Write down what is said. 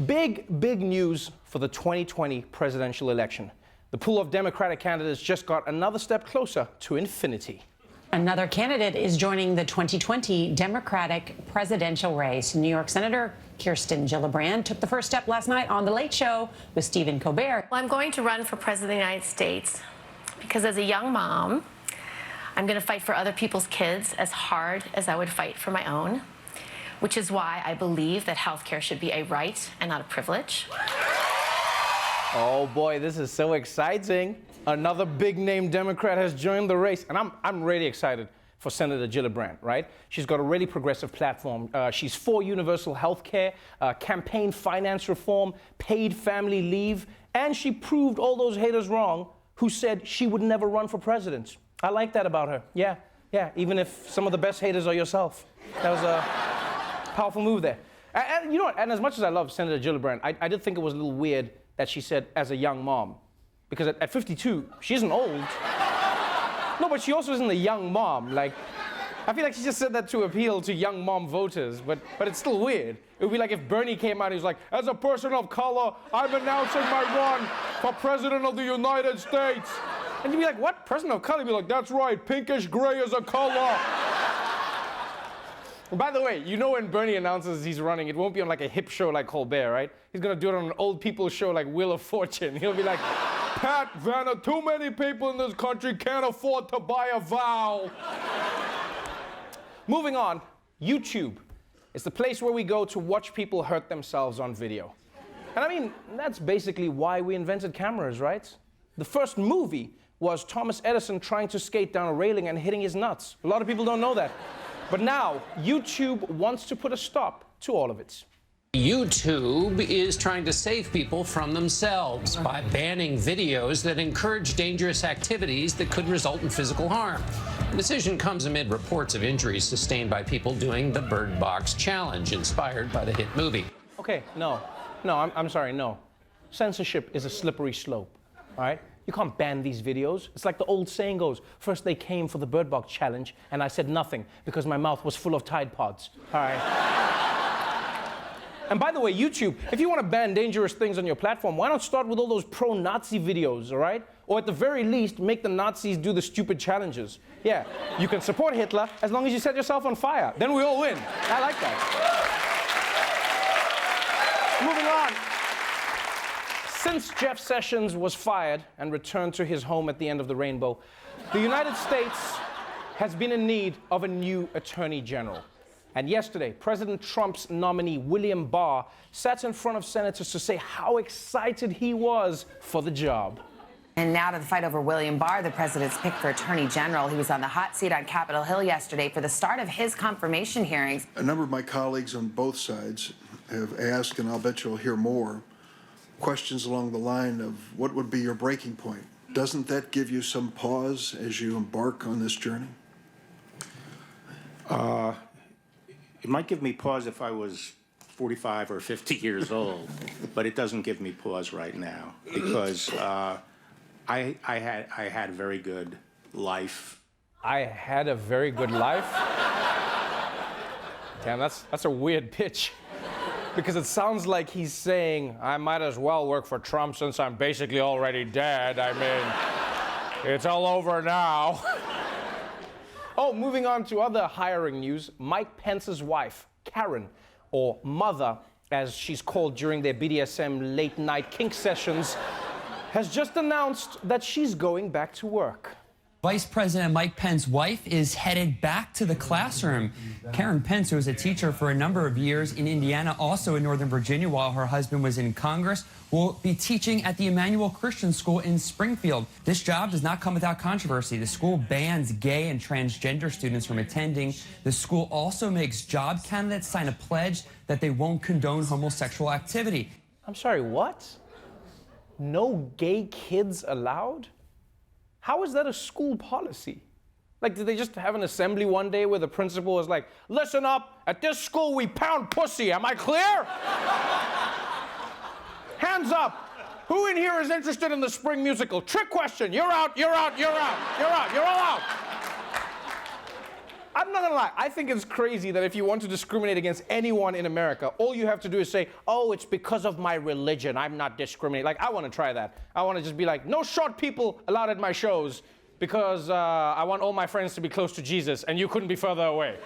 Big news for the 2020 presidential election. The pool of Democratic candidates just got another step closer to infinity. Another candidate is joining the 2020 Democratic presidential race. New York Senator Kirsten Gillibrand took the first step last night on The Late Show with Stephen Colbert. Well, I'm going to run for president of the United States because as a young mom, I'm going to fight for other people's kids as hard as I would fight for my own, which is why I believe that health care should be a right and not a privilege. Oh boy, this is so exciting. Another big-name Democrat has joined the race, and I'm really excited for Senator Gillibrand, right? She's got a really progressive platform. She's for universal health care, campaign finance reform, paid family leave, and she proved all those haters wrong who said she would never run for president. I like that about her. Yeah, even if some of the best haters are yourself. That was a powerful move there. And you know what, and as much as I love Senator Gillibrand, I did think it was a little weird that she said as a young mom. Because at 52, she isn't old. No, but she also isn't a young mom. Like, I feel like she just said that to appeal to young mom voters, but it's still weird. It would be like if Bernie came out and he was like, as a person of color, I'm announcing my run for president of the United States. And you'd be like, what, person of color? You'd be like, that's right, pinkish gray is a color. And by the way, you know when Bernie announces he's running, it won't be on like a hip show like Colbert, right? He's gonna do it on an old people's show like Wheel of Fortune. He'll be like, Pat Vanna, too many people in this country can't afford to buy a vowel. Moving on, YouTube is the place where we go to watch people hurt themselves on video. And I mean, that's basically why we invented cameras, right? The first movie was Thomas Edison trying to skate down a railing and hitting his nuts. A lot of people don't know that. But now, YouTube wants to put a stop to all of it. YouTube is trying to save people from themselves by banning videos that encourage dangerous activities that could result in physical harm. The decision comes amid reports of injuries sustained by people doing the Bird Box Challenge, inspired by the hit movie. Okay, no, I'm sorry, no. Censorship is a slippery slope, all right? You can't ban these videos. It's like the old saying goes, first they came for the Bird Box Challenge, and I said nothing because my mouth was full of Tide Pods, all right? And by the way, YouTube, if you want to ban dangerous things on your platform, why not start with all those pro-Nazi videos, all right? Or at the very least, make the Nazis do the stupid challenges. Yeah, you can support Hitler as long as you set yourself on fire. Then we all win. I like that. Moving on. Since Jeff Sessions was fired and returned to his home at the end of the rainbow, the United States has been in need of a new attorney general. And yesterday, President Trump's nominee, William Barr, sat in front of senators to say how excited he was for the job. And now to the fight over William Barr, the president's pick for attorney general. He was on the hot seat on Capitol Hill yesterday for the start of his confirmation hearings. A number of my colleagues on both sides have asked, and I'll bet you'll hear more, questions along the line of what would be your breaking point. Doesn't that give you some pause as you embark on this journey? It might give me pause if I was 45 or 50 years old, but it doesn't give me pause right now because I had a very good life. I had a very good life? Damn, that's a weird pitch. Because it sounds like he's saying, I might as well work for Trump since I'm basically already dead. I mean, it's all over now. Oh, moving on to other hiring news, Mike Pence's wife, Karen, or Mother, as she's called during their BDSM late-night kink sessions, has just announced that she's going back to work. Vice President Mike Pence's wife is headed back to the classroom. Karen Pence, who was a teacher for a number of years in Indiana, also in Northern Virginia while her husband was in Congress, will be teaching at the Emmanuel Christian School in Springfield. This job does not come without controversy. The school bans gay and transgender students from attending. The school also makes job candidates sign a pledge that they won't condone homosexual activity. I'm sorry, what? No gay kids allowed? How is that a school policy? Like, did they just have an assembly one day where the principal was like, listen up, at this school we pound pussy, am I clear? Hands up. Who in here is interested in the spring musical? Trick question, you're out, you're out, you're out, you're out, you're all out. I'm not gonna lie, I think it's crazy that if you want to discriminate against anyone in America, all you have to do is say, oh, it's because of my religion, I'm not discriminating. Like, I wanna try that. I wanna just be like, no short people allowed at my shows because I want all my friends to be close to Jesus and you couldn't be further away.